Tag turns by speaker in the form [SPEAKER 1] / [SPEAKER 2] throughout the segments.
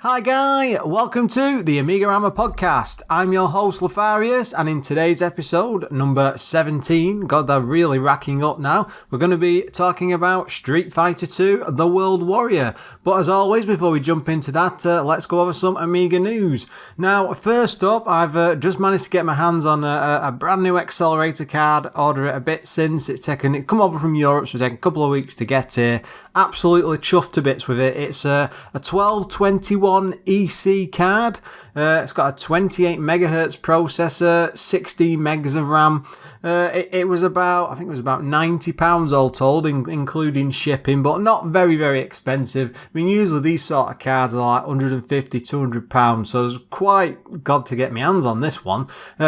[SPEAKER 1] Hi Guy, welcome to the AMIGArama podcast. I'm your host Lorfarius, and in today's episode, number 17, God, they're really racking up now, we're going to be talking about Street Fighter 2, The World Warrior. But as always, before we jump into that, let's go over some Amiga news. Now, first up, I've just managed to get my hands on a brand new accelerator card, order it a bit since, it's come over from Europe, so it's taken a couple of weeks to get here. Absolutely chuffed to bits with it. It's a 1221 EC card. It's got a 28 megahertz processor, 16 megs of RAM. It was about £90 all told, including shipping, but not very, very expensive. I mean, usually these sort of cards are like £150, £200, so it was quite good to get my hands on this one.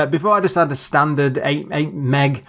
[SPEAKER 1] Before I just had a standard 8 megs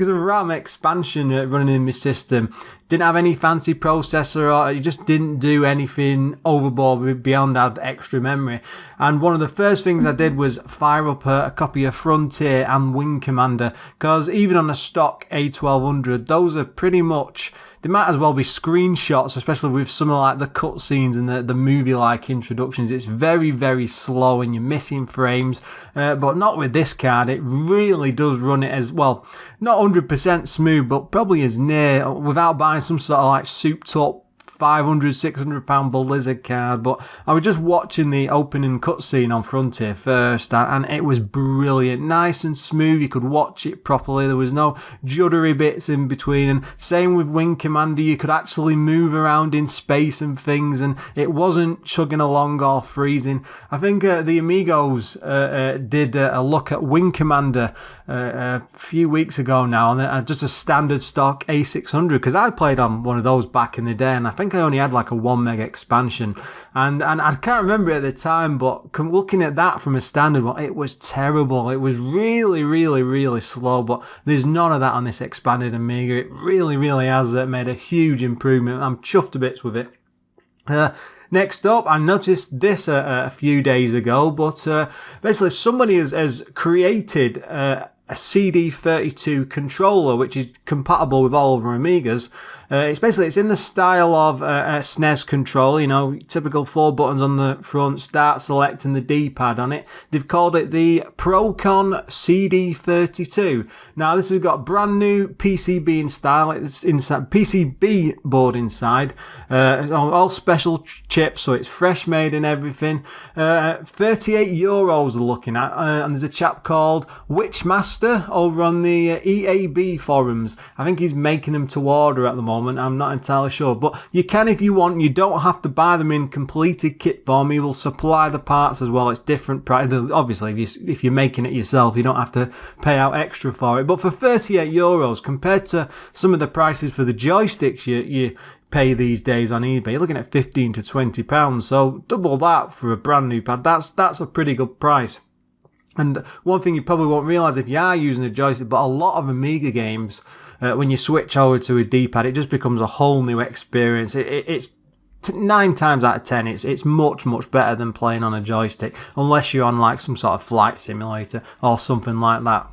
[SPEAKER 1] of RAM expansion running in my system. Didn't have any fancy processor, or it just didn't do anything overboard beyond add extra memory. And one of the first things I did was fire up a copy of Frontier and Wing Commander, because even on a stock A1200, those are pretty much, they might as well be screenshots, especially with some of like the cutscenes and the movie-like introductions. It's very, very slow and you're missing frames, but not with this card. It really does run it as well, not 100% smooth, but probably as near, without buying some sort of like souped-up £500-600 Blizzard card. But I was just watching the opening cutscene on Frontier first, and it was brilliant, nice and smooth. You could watch it properly. There was no juddery bits in between. And same with Wing Commander, you could actually move around in space and things, and it wasn't chugging along or freezing. I think the Amigos did a look at Wing Commander a few weeks ago now, and just a standard stock A600, because I played on one of those back in the day, and I think I only had like a 1 meg expansion, and I can't remember it at the time, but looking at that from a standard one, it was terrible. It was really, really, really slow, but there's none of that on this expanded Amiga. It really, really has made a huge improvement. I'm chuffed to bits with it. Next up, I noticed this a few days ago, but basically somebody has created a CD32 controller, which is compatible with all of our Amigas. It's in the style of a SNES controller, typical 4 buttons on the front, start selecting the D-pad on it. They've called it the Procon CD32. Now, this has got brand new PCB in style. It's inside PCB board inside. All special chips, so it's fresh made and everything. €38 they're looking at, and there's a chap called Witchmaster over on the EAB forums. I think he's making them to order at the moment. I'm not entirely sure, but you can if you want. You don't have to buy them in completed kit form. He will supply the parts as well. It's different price. Obviously, if you're making it yourself, you don't have to pay out extra for it. But for €38, compared to some of the prices for the joysticks you pay these days on eBay, you're looking at £15 to £20. So double that for a brand new pad. That's a pretty good price. And one thing you probably won't realise if you are using a joystick, but a lot of Amiga games, when you switch over to a D-pad, it just becomes a whole new experience. It's 9 times out of 10, it's much, much better than playing on a joystick, unless you're on like some sort of flight simulator or something like that.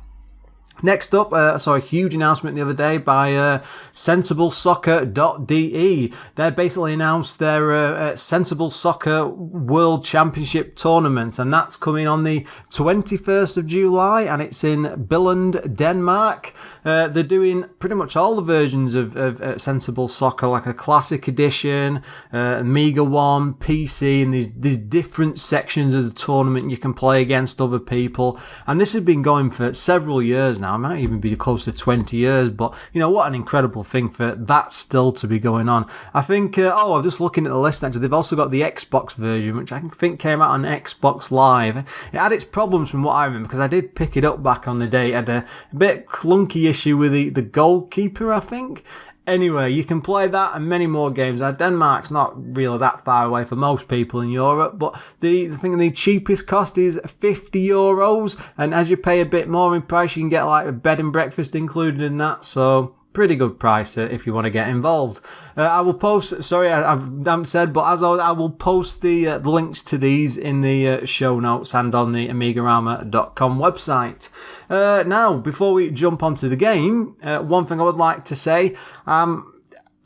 [SPEAKER 1] Next up, I saw a huge announcement the other day by SensibleSoccer.de. They basically announced their Sensible Soccer World Championship tournament, and that's coming on the 21st of July, and it's in Billund, Denmark. They're doing pretty much all the versions of Sensible Soccer, like a Classic Edition, Amiga 1, PC, and these different sections of the tournament you can play against other people. And this has been going for several years now. It might even be close to 20 years, but what an incredible thing for that still to be going on. I think, I'm just looking at the list actually, they've also got the Xbox version, which I think came out on Xbox Live. It had its problems from what I remember, because I did pick it up back on the day. It had a bit clunky issue with the goalkeeper, I think. Anyway, you can play that and many more games. Denmark's not really that far away for most people in Europe, but I think the cheapest cost is €50, and as you pay a bit more in price, you can get like a bed and breakfast included in that. So pretty good price if you want to get involved. I will post, sorry, I haven't said, but as always, I will post the links to these in the show notes and on the AMIGArama.com website. Now, before we jump onto the game, one thing I would like to say,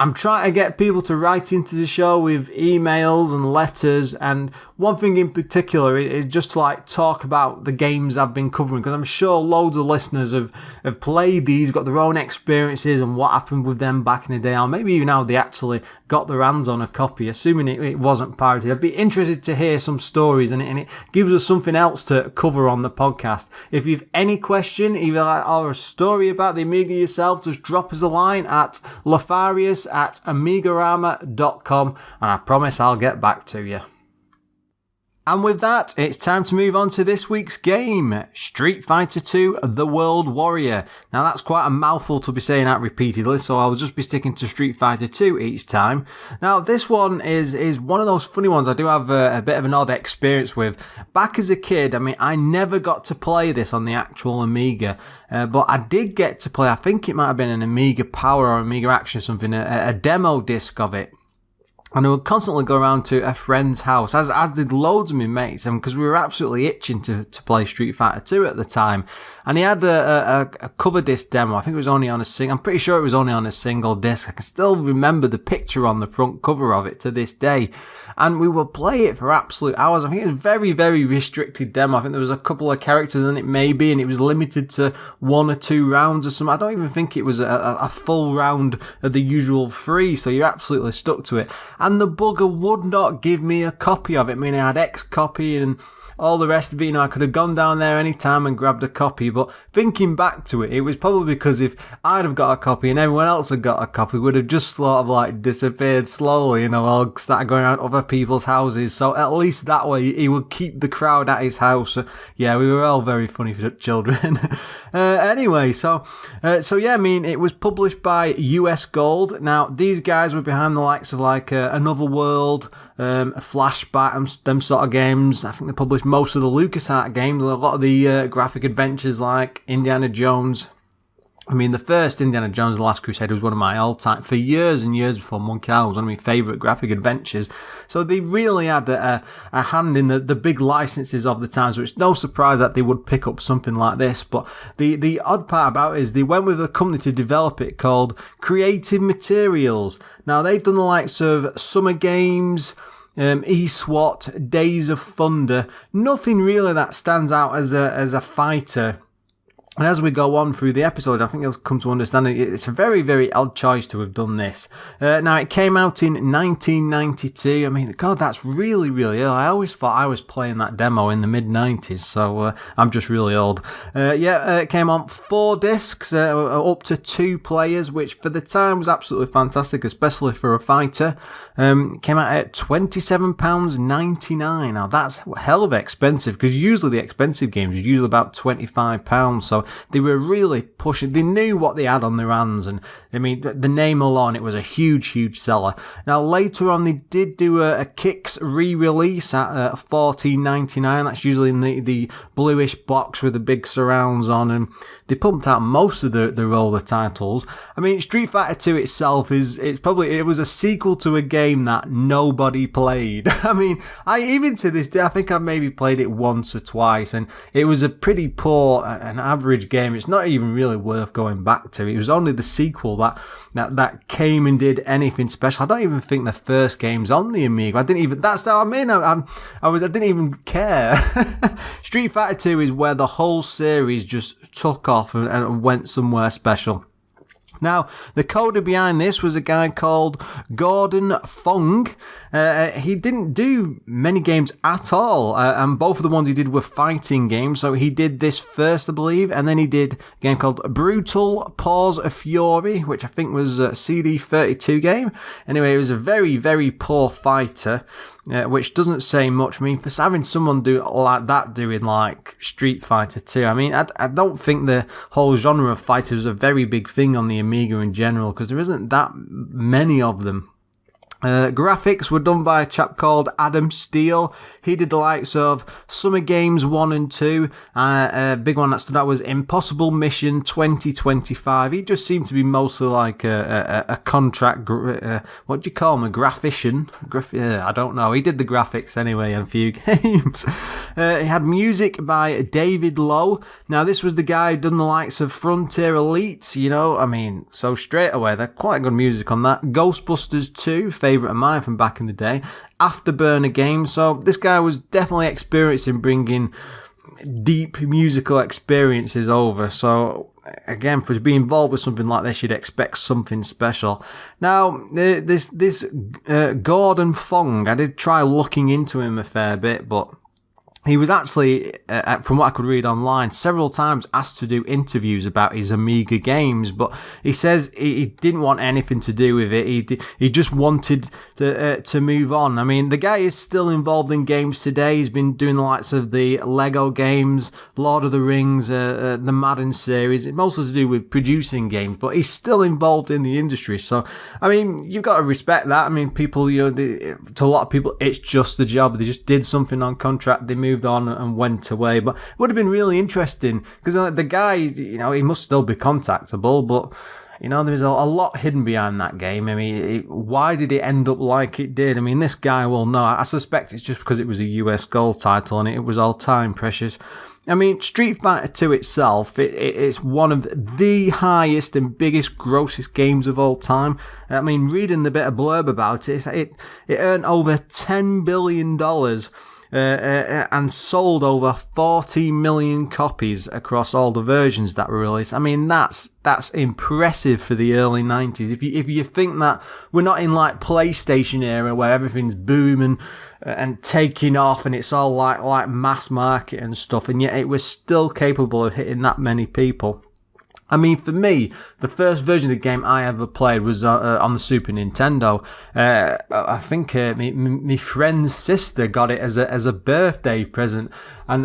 [SPEAKER 1] I'm trying to get people to write into the show with emails and letters, and one thing in particular is just to like talk about the games I've been covering, because I'm sure loads of listeners have played these, got their own experiences and what happened with them back in the day, or maybe even how they actually got their hands on a copy, assuming it wasn't pirated. I'd be interested to hear some stories, and it gives us something else to cover on the podcast. If you've any question, either or a story about the Amiga yourself, just drop us a line at Lorfarius@AMIGArama.com, and I promise I'll get back to you. And with that, it's time to move on to this week's game, Street Fighter 2 The World Warrior. Now that's quite a mouthful to be saying out repeatedly, so I'll just be sticking to Street Fighter 2 each time. Now this one is one of those funny ones I do have a bit of an odd experience with. Back as a kid, I mean, I never got to play this on the actual Amiga, but I did get to play, I think it might have been an Amiga Power or Amiga Action or something, a demo disc of it. And I would constantly go around to a friend's house, as did loads of my mates, because we were absolutely itching to play Street Fighter 2 at the time. And he had a cover disc demo. I think it was only on a single. I'm pretty sure it was only on a single disc. I can still remember the picture on the front cover of it to this day. And we would play it for absolute hours. I think it was a very, very restricted demo. I think there was a couple of characters in it maybe, and it was limited to 1 or 2 rounds or something. I don't even think it was a full round of the usual 3, so you're absolutely stuck to it. And the bugger would not give me a copy of it. I mean, I had X copy and all the rest of it, I could have gone down there any time and grabbed a copy, but thinking back to it, it was probably because if I'd have got a copy and everyone else had got a copy, it would have just sort of like disappeared slowly, I'll start going around other people's houses, so at least that way he would keep the crowd at his house. Yeah, we were all very funny for children. Anyway, so yeah, I mean, it was published by US Gold. Now, these guys were behind the likes of like Another World, Flashback, them sort of games. I think they published most of the LucasArts games, a lot of the graphic adventures like Indiana Jones. I mean, the first Indiana Jones, The Last Crusade was one of my all-time, for years and years before Monkey Island, was one of my favourite graphic adventures. So they really had a hand in the big licenses of the time, so it's no surprise that they would pick up something like this. But the odd part about it is they went with a company to develop it called Creative Materials. Now, they've done the likes of Summer Games, eSWAT, Days of Thunder, nothing really that stands out as a fighter. And as we go on through the episode, I think you'll come to understand it's a very, very odd choice to have done this. Now, it came out in 1992. I mean, God, that's really, really old. I always thought I was playing that demo in the mid-90s, so I'm just really old. It came on 4 discs, up to 2 players, which for the time was absolutely fantastic, especially for a fighter. Came out at £27.99. Now, that's a hell of expensive, because usually the expensive games are usually about £25, so they were really pushing. They knew what they had on their hands, and I mean, the name alone, it was a huge, huge seller. Now, later on, they did do a Kicks re-release at $14.99. That's usually in the bluish box with the big surrounds on, and they pumped out most of the older titles. I mean, Street Fighter 2 itself it was a sequel to a game that nobody played. I mean, even to this day, I think I've maybe played it once or twice, and it was a pretty poor and average game. It's not even really worth going back to. It was only the sequel that came and did anything special. I don't even think the first game's on the Amiga. I didn't even care. Street Fighter 2 is where the whole series just took off and went somewhere special. Now, the coder behind this was a guy called Gordon Fong. He didn't do many games at all, and both of the ones he did were fighting games. So he did this first, I believe, and then he did a game called Brutal Paws of Fury, which I think was a CD32 game. Anyway, it was a very, very poor fighter, which doesn't say much. I mean, for having someone do like that doing like Street Fighter 2, I mean, I don't think the whole genre of fighters is a very big thing on the Amiga in general, because there isn't that many of them. Graphics were done by a chap called Adam Steele. He did the likes of Summer Games 1 and 2. A big one that stood out was Impossible Mission 2025. He just seemed to be mostly like a contract, what do you call him, a graphician? I don't know. He did the graphics anyway in a few games. He had music by David Lowe. Now, this was the guy who done the likes of Frontier Elite, you know, I mean, so straight away, they're quite good music on that. Ghostbusters 2, favourite of mine from back in the day. Afterburner Games. So this guy was definitely experienced in bringing deep musical experiences over. So again, for to be involved with something like this, you'd expect something special. Now, this Gordon Fong, I did try looking into him a fair bit, but he was actually, from what I could read online, several times asked to do interviews about his Amiga games, but he says he didn't want anything to do with it. He just wanted to move on. I mean, the guy is still involved in games today. He's been doing the likes of the Lego games, Lord of the Rings, the Madden series. It's mostly to do with producing games, but he's still involved in the industry. So, I mean, you've got to respect that. I mean, people, you know, to a lot of people, it's just a job. They just did something on contract. They moved on and went away. But it would have been really interesting because the guy, you know, he must still be contactable, but you know, there's a lot hidden behind that game. I mean, why did it end up like it did? I mean, this guy will know. I suspect it's just because it was a US gold title and it was all time precious. I mean, Street Fighter 2 itself, it's one of the highest and biggest, grossest games of all time. I mean, reading the bit of blurb about it, it earned over $10 billion and sold over 40 million copies across all the versions that were released. I mean, that's impressive for the early 90s. If you think that we're not in like PlayStation era where everything's booming and taking off and it's all like mass market and stuff, and yet it was still capable of hitting that many people. I mean, for me, the first version of the game I ever played was on the Super Nintendo. I think my friend's sister got it as a birthday present, and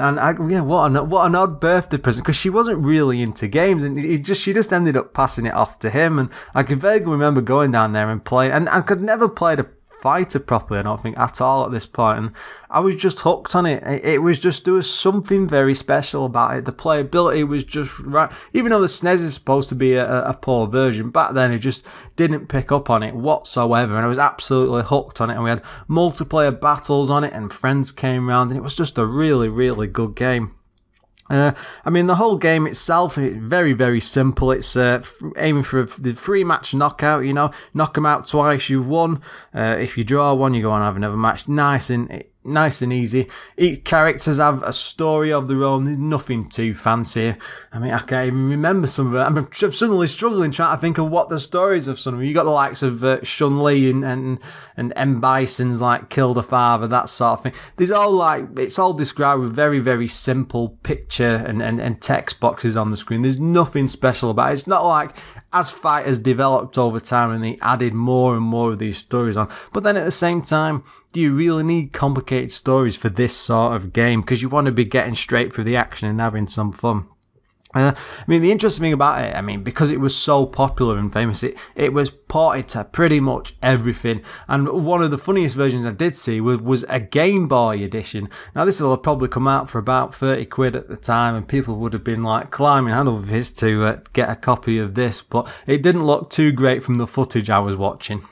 [SPEAKER 1] what an odd birthday present, because she wasn't really into games, and she just ended up passing it off to him. And I can vaguely remember going down there and playing, and I could never played a fighter properly, I don't think, at all at this point, and I was just hooked on it. There was something very special about it. The playability was just right, even though the SNES is supposed to be a poor version. Back then it just didn't pick up on it whatsoever, and I was absolutely hooked on it, and we had multiplayer battles on it, and friends came around, and it was just a really, really good game. I mean, the whole game itself is very, very simple. It's aiming for the 3-match knockout, you know, knock them out twice, you've won. If you draw one, you go on and have another match. Nice and easy. Each characters have a story of their own. There's nothing too fancy. I mean, I can't even remember some of it. I'm suddenly struggling trying to think of what the stories of some of them. You got the likes of Chun-Li and M. Bison's like kill the father, that sort of thing. There's all like, it's all described with very, very simple picture and text boxes on the screen. There's nothing special about it. It's not like as fighters developed over time and they added more and more of these stories on. But then at the same time, do you really need complicated stories for this sort of game? Because you want to be getting straight through the action and having some fun. I mean, the interesting thing about it, I mean, because it was so popular and famous, it was ported to pretty much everything. And one of the funniest versions I did see was a Game Boy edition. Now, this will probably come out for about 30 quid at the time, and people would have been like climbing hand over fist to get a copy of this, but it didn't look too great from the footage I was watching.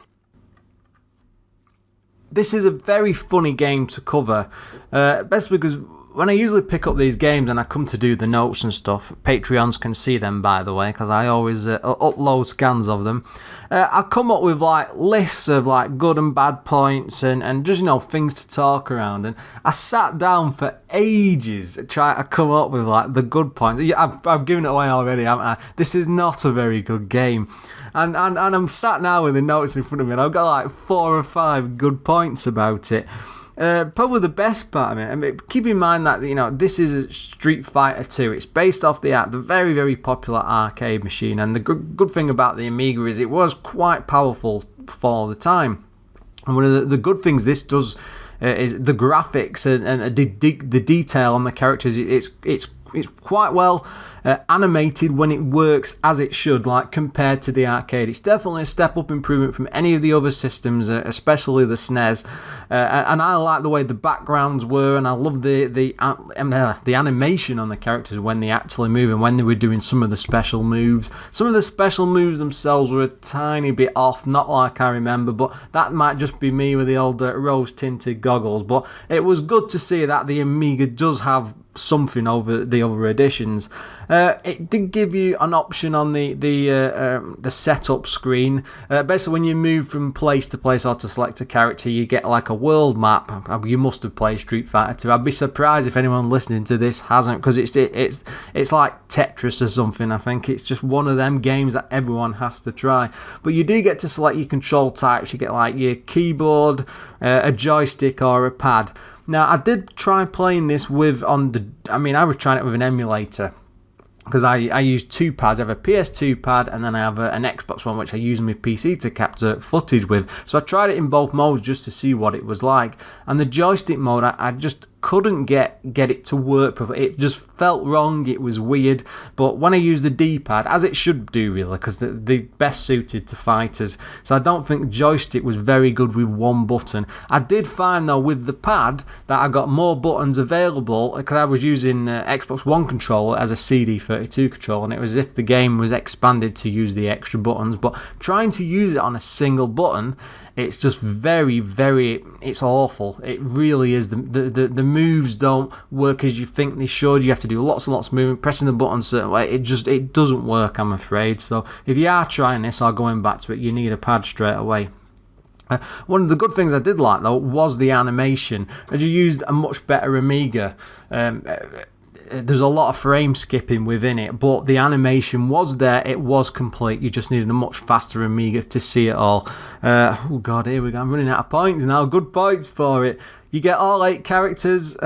[SPEAKER 1] This is a very funny game to cover, best because when I usually pick up these games and I come to do the notes and stuff, Patreons can see them, by the way, because I always upload scans of them. I come up with like lists of like good and bad points and just, you know, things to talk around. And I sat down for ages trying to come up with like the good points. I've given it away already, haven't I? This is not a very good game. And I'm sat now with the notes in front of me, and I've got like 4 or 5 good points about it. Probably the best part of it, I mean, keep in mind that, you know, this is Street Fighter 2. It's based off the very, very popular arcade machine, and the good thing about the Amiga is it was quite powerful for the time. And one of the good things this does is the graphics and the detail on the characters. It's it's quite well animated when it works as it should, like compared to the arcade. It's definitely a step up improvement from any of the other systems, especially the SNES. And I like the way the backgrounds were, and I love the animation on the characters when they actually move and when they were doing some of the special moves. Some of the special moves themselves were a tiny bit off, not like I remember, but that might just be me with the old rose-tinted goggles. But it was good to see that the Amiga does have something over the other editions. It did give you an option on the setup screen. Basically, when you move from place to place or to select a character, you get like a world map. You must have played Street Fighter 2. I'd be surprised if anyone listening to this hasn't, because it's like Tetris or something. I think it's just one of them games that everyone has to try. But you do get to select your control types. You get like your keyboard, a joystick, or a pad. Now, I did try playing this I was trying it with an emulator, because I use two pads. I have a PS2 pad, and then I have an Xbox one, which I use on my PC to capture footage with. So I tried it in both modes just to see what it was like. And the joystick mode, I just couldn't get it to work properly. It just felt wrong. It was weird. But when I use the D-pad, as it should do really, because they're best suited to fighters, so I don't think joystick was very good with one button. I did find though with the pad that I got more buttons available, because I was using Xbox One controller as a CD32 controller, and it was as if the game was expanded to use the extra buttons. But trying to use it on a single button, it's just very, very, it's awful. It really is. The moves don't work as you think they should. You have to do lots and lots of movement, pressing the button a certain way. It doesn't work, I'm afraid. So if you are trying this or going back to it, you need a pad straight away. One of the good things I did like though was the animation. As you used a much better Amiga, there's a lot of frame skipping within it, but the animation was there. It was complete. You just needed a much faster Amiga to see it all. Oh god, here we go. I'm running out of points now. Good points for it. You get all 8 characters.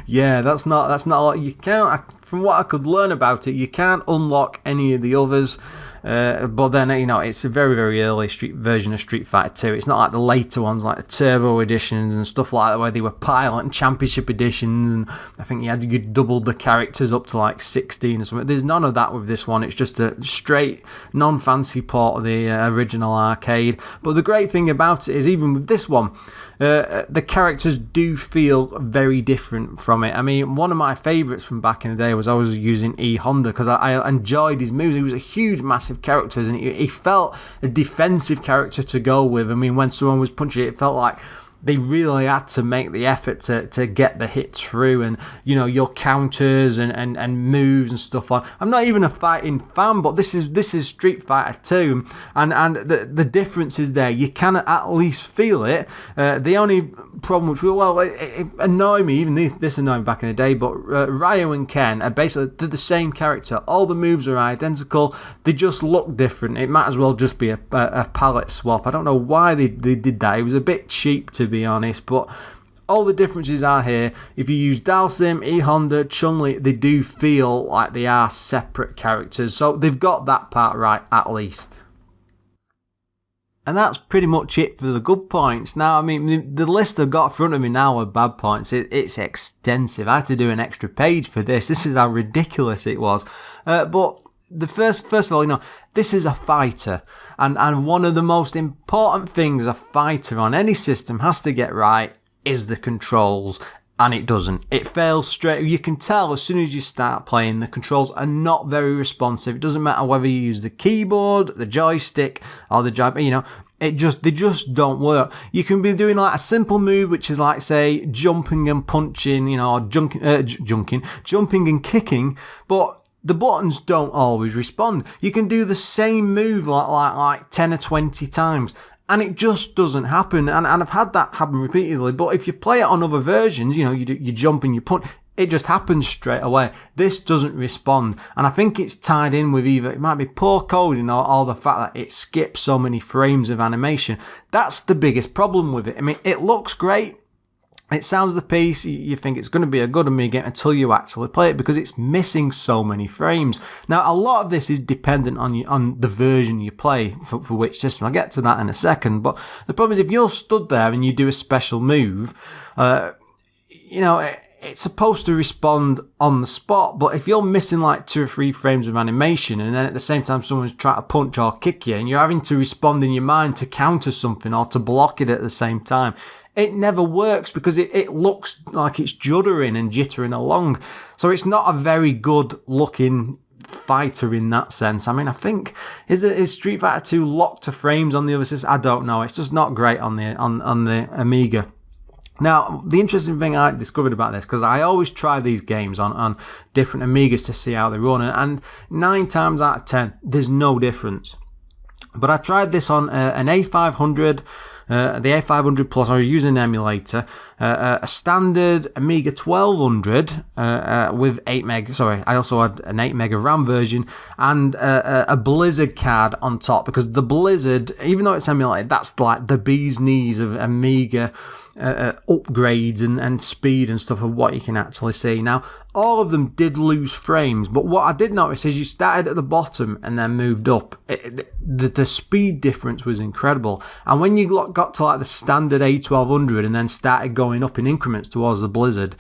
[SPEAKER 1] Yeah, that's not a lot. You can't, from what I could learn about it, you can't unlock any of the others. But then, it's a very, very early version of Street Fighter 2. It's not like the later ones, like the Turbo editions and stuff like that, where they were Pilot and Championship editions, and I think you doubled the characters up to like 16 or something. There's none of that with this one. It's just a straight, non-fancy port of the original arcade. But the great thing about it is, even with this one, the characters do feel very different from it. I mean, one of my favourites from back in the day was I was using E Honda, because I enjoyed his moves. He was a huge, massive character, and he felt a defensive character to go with. I mean, when someone was punching it felt like they really had to make the effort to get the hit through, and your counters and moves and stuff on. I'm not even a fighting fan, but this is Street Fighter 2, and the difference is there. You can at least feel it. The only problem, which it annoyed me, even this annoyed me back in the day, but Ryu and Ken are basically the same character. All the moves are identical. They just look different. It might as well just be a palette swap. I don't know why they did that. It was a bit cheap, to be honest, but all the differences are here. If you use Dalsim, E Honda, Chun-Li, they do feel like they are separate characters, so they've got that part right at least. And that's pretty much it for the good points. Now, I mean, the list I've got in front of me now of bad points, it's extensive. I had to do an extra page for this. This is how ridiculous it was. But the first of all, this is a fighter, and one of the most important things a fighter on any system has to get right is the controls, and it doesn't. It fails straight. You can tell as soon as you start playing, the controls are not very responsive. It doesn't matter whether you use the keyboard, the joystick, or the joypad, they just don't work. You can be doing like a simple move, which is like, say, jumping and punching, or jumping and kicking, but the buttons don't always respond. You can do the same move like 10 or 20 times, and it just doesn't happen. And I've had that happen repeatedly. But if you play it on other versions, you jump and you punch, it just happens straight away. This doesn't respond, and I think it's tied in with either it might be poor coding or the fact that it skips so many frames of animation. That's the biggest problem with it. I mean, it looks great. It sounds the piece, you think it's going to be a good Amiga game until you actually play it, because it's missing so many frames. Now, a lot of this is dependent on the version you play for which system. I'll get to that in a second, but the problem is if you're stood there and you do a special move, it's supposed to respond on the spot, but if you're missing like 2 or 3 frames of animation and then at the same time someone's trying to punch or kick you and you're having to respond in your mind to counter something or to block it at the same time, it never works because it looks like it's juddering and jittering along. So it's not a very good looking fighter in that sense. I mean, I think is Street Fighter 2 locked to frames on the other system? I don't know. It's just not great on the Amiga. Now, the interesting thing I discovered about this, because I always try these games on different Amigas to see how they run, and 9 times out of 10, there's no difference. But I tried this on an A500, the A500 Plus. I was using an emulator, a standard Amiga 1200 with 8 meg. Sorry, I also had an 8 meg of RAM version and a Blizzard card on top, because the Blizzard, even though it's emulated, that's like the bee's knees of Amiga upgrades and speed and stuff of what you can actually see. Now, all of them did lose frames, but what I did notice is you started at the bottom and then moved up. The speed difference was incredible, and when you got to like the standard A1200 and then started going up in increments towards the Blizzard,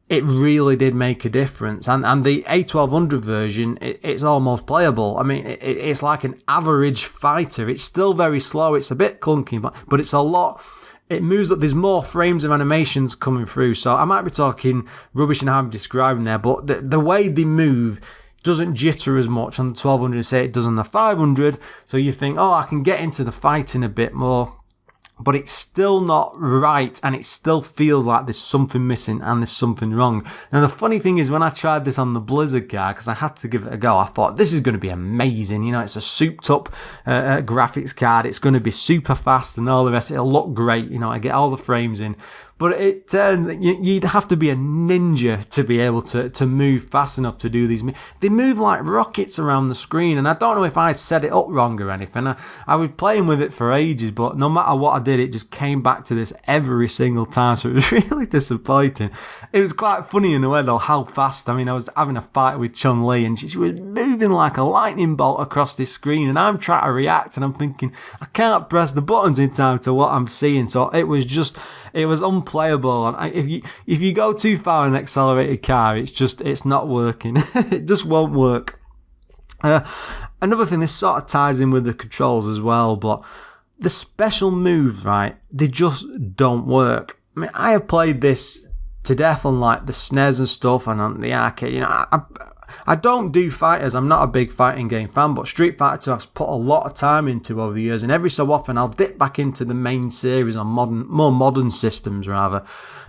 [SPEAKER 1] it really did make a difference. And the A1200 version, it's almost playable. I mean, it's like an average fighter. It's still very slow. It's a bit clunky, but it's a lot. It moves up. There's more frames of animations coming through. So I might be talking rubbish in how I'm describing there, but the way they move doesn't jitter as much on the 1200 as say it does on the 500. So you think, oh, I can get into the fighting a bit more. But it's still not right, and it still feels like there's something missing and there's something wrong. Now, the funny thing is, when I tried this on the Blizzard card, because I had to give it a go, I thought, this is going to be amazing. You know, it's a souped-up graphics card. It's going to be super fast and all the rest. It'll look great. You know, I get all the frames in. But it turns you'd have to be a ninja to be able to move fast enough to do these. They move like rockets around the screen, and I don't know if I'd set it up wrong or anything. I was playing with it for ages, but no matter what I did, it just came back to this every single time, so it was really disappointing. It was quite funny in a way, though, how fast. I mean, I was having a fight with Chun-Li, and she was moving like a lightning bolt across this screen, and I'm trying to react, and I'm thinking, I can't press the buttons in time to what I'm seeing, so it was unplayable. And if you go too far in an accelerated car, it's not working. It just won't work. Another thing, this sort of ties in with the controls as well, but the special moves, right, they just don't work. I mean, I have played this to death on like the SNES and stuff and on the arcade. You know, I don't do fighters. I'm not a big fighting game fan, but Street Fighter 2 I've put a lot of time into over the years, and every so often I'll dip back into the main series on more modern systems rather.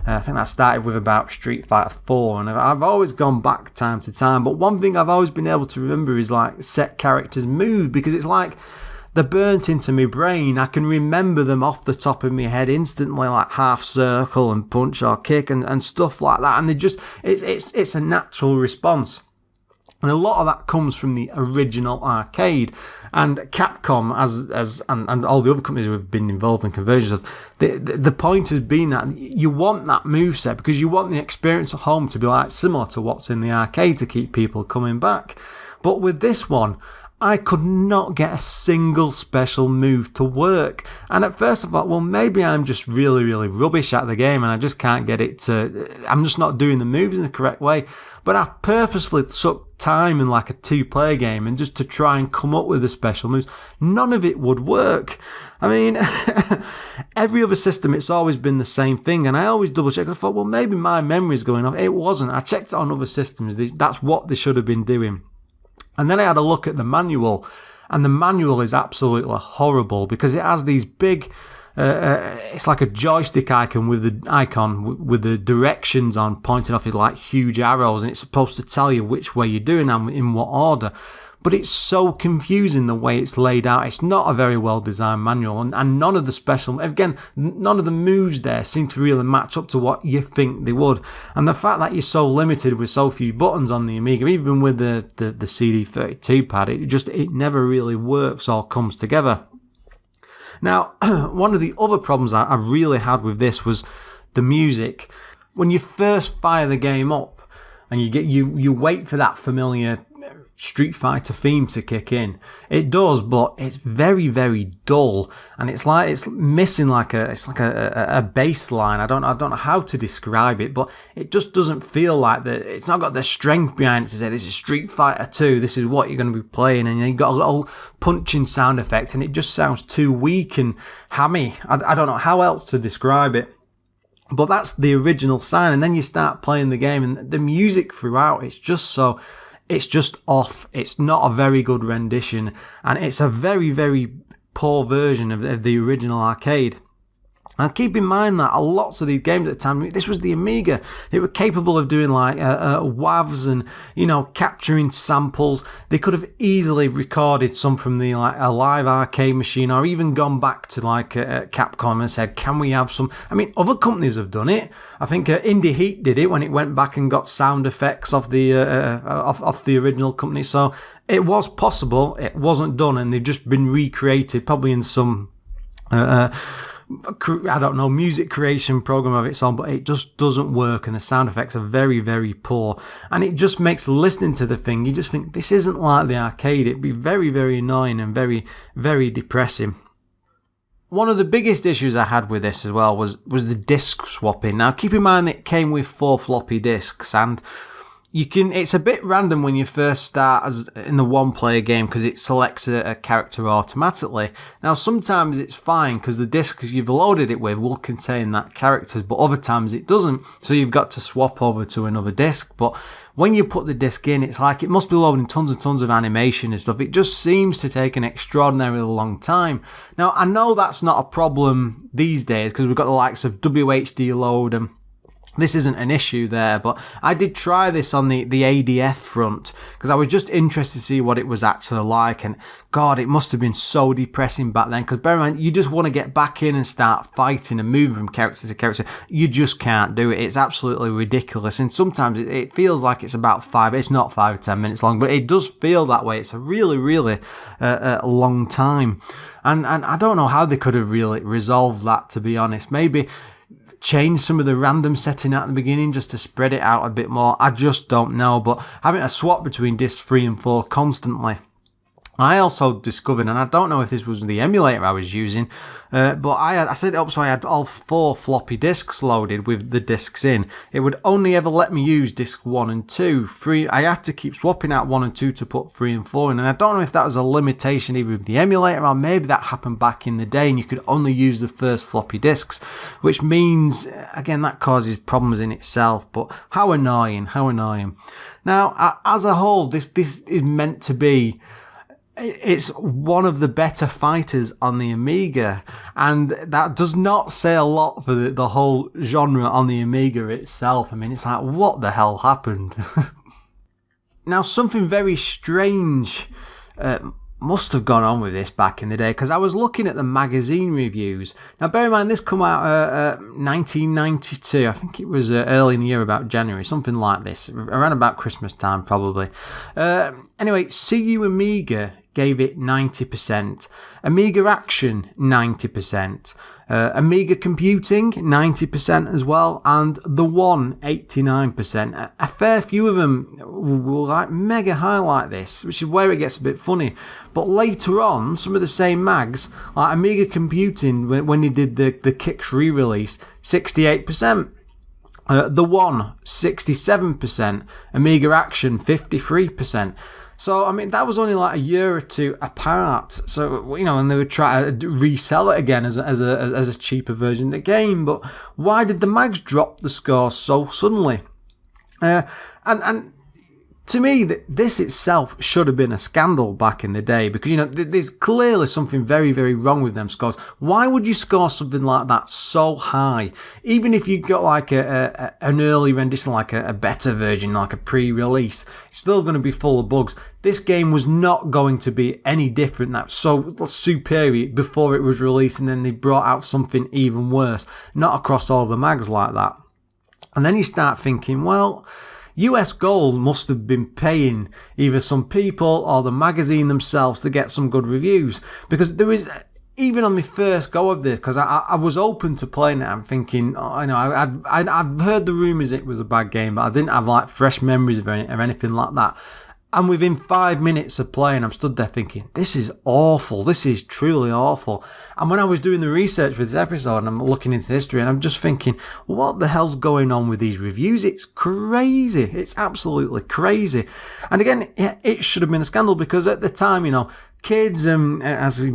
[SPEAKER 1] I think that started with about Street Fighter 4, and I've always gone back time to time. But one thing I've always been able to remember is like set characters move, because it's like they're burnt into my brain. I can remember them off the top of my head instantly, like half circle and punch or kick and stuff like that. And they just it's a natural response. And a lot of that comes from the original arcade. And Capcom, and all the other companies who have been involved in conversions of, the point has been that you want that moveset because you want the experience at home to be like similar to what's in the arcade to keep people coming back. But with this one, I could not get a single special move to work. And at first I thought, well, maybe I'm just really, really rubbish at the game and I just can't get it to... I'm just not doing the moves in the correct way. But I purposefully took time in like a 2-player game and just to try and come up with the special moves. None of it would work. I mean, every other system, it's always been the same thing. And I always double check. I thought, well, maybe my memory's going off. It wasn't. I checked it on other systems. That's what they should have been doing. And then I had a look at the manual, and the manual is absolutely horrible because it has these big, it's like a joystick icon with the directions on pointing off it like huge arrows, and it's supposed to tell you which way you're doing and in what order. But it's so confusing the way it's laid out. It's not a very well designed manual, and none of the moves there seem to really match up to what you think they would. And the fact that you're so limited with so few buttons on the Amiga, even with the CD32 pad, it never really works or comes together. Now, one of the other problems I really had with this was the music. When you first fire the game up and you wait for that familiar Street Fighter theme to kick in. It does, but it's very, very dull, and it's missing like a bass line. I don't know how to describe it, but it just doesn't feel like that. It's not got the strength behind it to say this is Street Fighter 2. This is what you're going to be playing, and you've got a little punching sound effect, and it just sounds too weak and hammy. I don't know how else to describe it. But that's the original sign, and then you start playing the game, and the music throughout, it's just off. It's not a very good rendition, and it's a very, very poor version of the original arcade. Now keep in mind that lots of these games at the time, this was the Amiga, they were capable of doing like WAVs and, capturing samples. They could have easily recorded some from the a live arcade machine, or even gone back to Capcom and said, can we have some? I mean, other companies have done it. I think Indie Heat did it when it went back and got sound effects off the original company. So it was possible. It wasn't done, and they've just been recreated, probably in some music creation program of its own, but it just doesn't work, and the sound effects are very, very poor, and it just makes listening to the thing, you just think this isn't like the arcade. It'd be very, very annoying and very, very depressing. One of the biggest issues I had with this as well was the disc swapping. Now keep in mind that it came with 4 floppy discs, and it's a bit random when you first start as in the one-player game, because it selects a character automatically. Now, sometimes it's fine because the disc you've loaded it with will contain that character, but other times it doesn't, so you've got to swap over to another disc. But when you put the disc in, it's like it must be loading tons and tons of animation and stuff. It just seems to take an extraordinarily long time. Now, I know that's not a problem these days because we've got the likes of WHD load, and this isn't an issue there, but I did try this on the ADF front because I was just interested to see what it was actually like, and God, it must have been so depressing back then, because bear in mind, you just want to get back in and start fighting and moving from character to character. You just can't do it. It's absolutely ridiculous, and sometimes it feels like it's it's not 5 or 10 minutes long, but it does feel that way. It's a really, really long time, and I don't know how they could have really resolved that, to be honest. Maybe change some of the random setting at the beginning just to spread it out a bit more. I just don't know, but having a swap between discs 3 and 4 constantly. I also discovered, and I don't know if this was the emulator I was using, but I set it up so I had all 4 floppy disks loaded with the disks in. It would only ever let me use disc 1 and 2. 3, I had to keep swapping out 1 and 2 to put 3 and 4 in, and I don't know if that was a limitation either with the emulator, or maybe that happened back in the day and you could only use the first floppy disks, which means, again, that causes problems in itself. But how annoying. Now, as a whole, this is meant to be, it's one of the better fighters on the Amiga, and that does not say a lot for the whole genre on the Amiga itself. I mean, it's like, what the hell happened? Now, something very strange must have gone on with this back in the day, because I was looking at the magazine reviews. Now, bear in mind, this came out 1992. I think it was early in the year, about January, something like this, around about Christmas time, probably. Anyway, CU Amiga gave it 90%, Amiga Action 90%, Amiga Computing 90% as well, and The One 89%. A fair few of them will like mega highlight this, which is where it gets a bit funny. But later on, some of the same mags, like Amiga Computing, when they did the Kicks re-release, 68%. The One 67%, Amiga Action 53%. So, I mean, that was only like a year or two apart. So, and they would try to resell it again as a cheaper version of the game. But why did the mags drop the score so suddenly? And to me, this itself should have been a scandal back in the day, because, there's clearly something very, very wrong with them scores. Why would you score something like that so high? Even if you got like an early rendition, like a better version, like a pre-release, it's still going to be full of bugs. This game was not going to be any different. That's so superior before it was released, and then they brought out something even worse. Not across all the mags like that. And then you start thinking, well, US Gold must have been paying either some people or the magazine themselves to get some good reviews, because there is, even on my first go of this, because I was open to playing it, I'm thinking, I've heard the rumours it was a bad game, but I didn't have like fresh memories of it or anything like that. And within 5 minutes of playing, I'm stood there thinking, this is awful. This is truly awful. And when I was doing the research for this episode and I'm looking into history and I'm just thinking, what the hell's going on with these reviews? It's crazy. It's absolutely crazy. And again, it should have been a scandal because at the time, kids as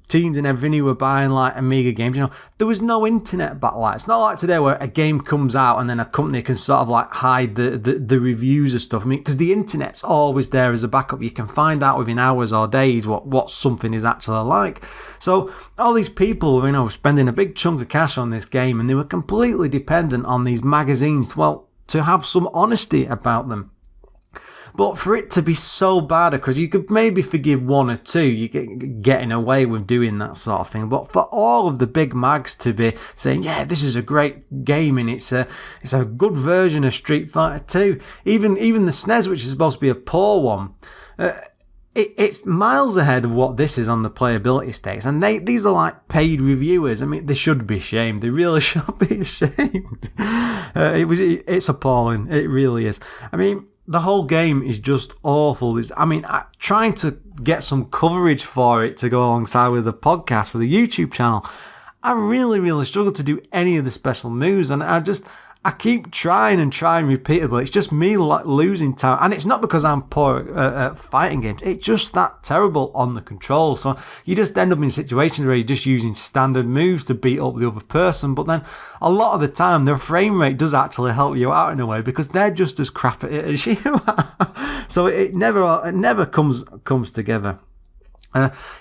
[SPEAKER 1] teens and everything who were buying like Amiga games, there was no internet back then. It's not like today where a game comes out and then a company can sort of like hide the reviews and stuff. I mean, because the internet's always there as a backup. You can find out within hours or days what something is actually like. So all these people, were spending a big chunk of cash on this game and they were completely dependent on these magazines, to have some honesty about them. But for it to be so bad, because you could maybe forgive one or two, you getting away with doing that sort of thing. But for all of the big mags to be saying, yeah, this is a great game and it's a good version of Street Fighter 2, even the SNES, which is supposed to be a poor one, it's miles ahead of what this is on the playability stakes. And these are like paid reviewers. I mean, they should be ashamed. They really should be ashamed. It's appalling. It really is. I mean, the whole game is just awful. Trying to get some coverage for it to go alongside with the podcast for the YouTube channel, I really, really struggle to do any of the special moves, and I keep trying repeatedly. It's just me losing time. And it's not because I'm poor at fighting games. It's just that terrible on the controls. So you just end up in situations where you're just using standard moves to beat up the other person. But then a lot of the time, their frame rate does actually help you out in a way because they're just as crap at it as you are. So it never comes together.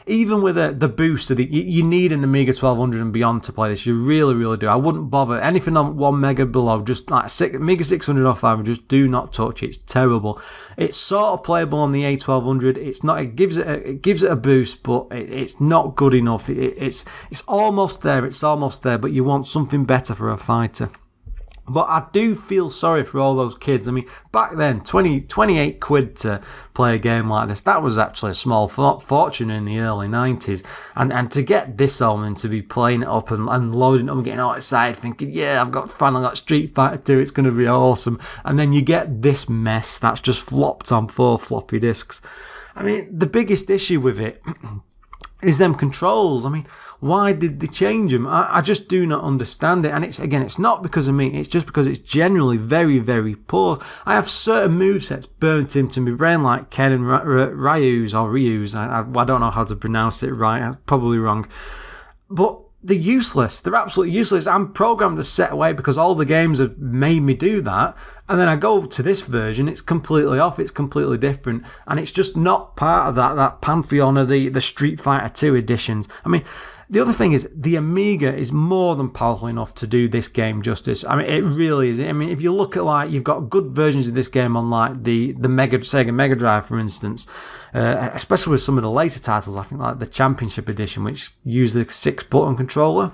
[SPEAKER 1] Even with the boost, you need an Amiga 1200 and beyond to play this. You really, really do. I wouldn't bother. Anything on 1 mega below, just like Amiga 600 or 500, just do not touch it. It's terrible. It's sort of playable on the A1200. It's not. It gives it a boost, but it's not good enough. It's almost there. It's almost there. But you want something better for a fighter. But I do feel sorry for all those kids. I mean, back then, 28 quid to play a game like this, that was actually a small fortune in the early 90s. And to get this home and to be playing it up and loading it up and getting all excited, thinking, yeah, I've finally got Street Fighter 2, it's going to be awesome. And then you get this mess that's just flopped on 4 floppy disks. I mean, the biggest issue with it is them controls. I mean, why did they change them? I just do not understand it. And it's not because of me. It's just because it's generally very, very poor. I have certain movesets burnt into my brain, like Ken and Ryu's. I don't know how to pronounce it right. I'm probably wrong. But they're useless. They're absolutely useless. I'm programmed to set away because all the games have made me do that. And then I go to this version, it's completely off, it's completely different. And it's just not part of that pantheon of the Street Fighter 2 editions. I mean, the other thing is, the Amiga is more than powerful enough to do this game justice. I mean, it really is. I mean, if you look at, you've got good versions of this game on, the Sega Mega Drive, for instance, especially with some of the later titles, I think, like the Championship Edition, which used the 6-button controller.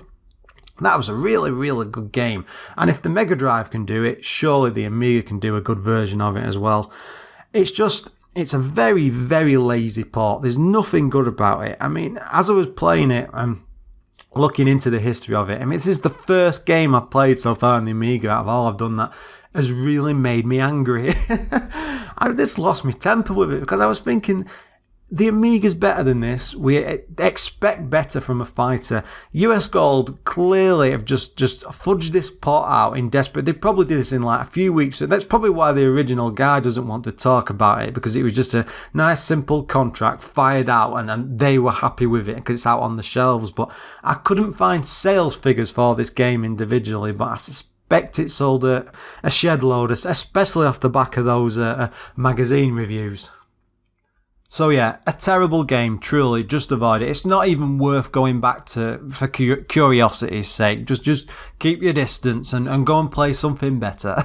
[SPEAKER 1] That was a really, really good game. And if the Mega Drive can do it, surely the Amiga can do a good version of it as well. It's a very, very lazy port. There's nothing good about it. I mean, as I was playing it, looking into the history of it, I mean, this is the first game I've played so far on the Amiga out of all I've done that has really made me angry. I just lost my temper with it because I was thinking, the Amiga's better than this. We expect better from a fighter. US Gold clearly have just fudged this port out in desperate. They probably did this in a few weeks. So that's probably why the original guy doesn't want to talk about it, because it was just a nice, simple contract fired out and they were happy with it because it's out on the shelves. But I couldn't find sales figures for this game individually, but I suspect it sold a shed load, especially off the back of those magazine reviews. So yeah, a terrible game, truly. Just avoid it. It's not even worth going back to for curiosity's sake. Just keep your distance and go and play something better.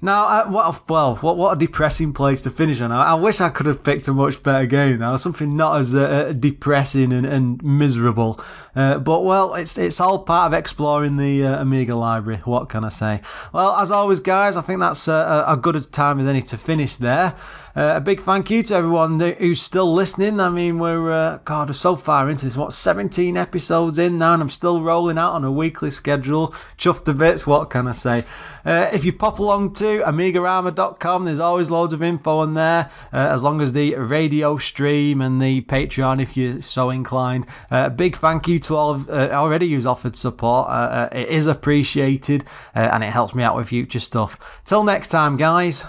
[SPEAKER 1] Now, what a depressing place to finish on. I wish I could have picked a much better game now, something not as depressing and miserable. But well, it's all part of exploring the Amiga library. What can I say? Well, as always, guys, I think that's a good time as any to finish there. A big thank you to everyone who's still listening. I mean, we're so far into this. 17 episodes in now, and I'm still rolling out on a weekly schedule. Chuffed to bits. What can I say? If you pop along to AMIGArama.com, there's always loads of info on there, as long as the radio stream and the Patreon if you're so inclined. Big thank you to all of already who's offered support. It is appreciated, and it helps me out with future stuff. Till next time, guys.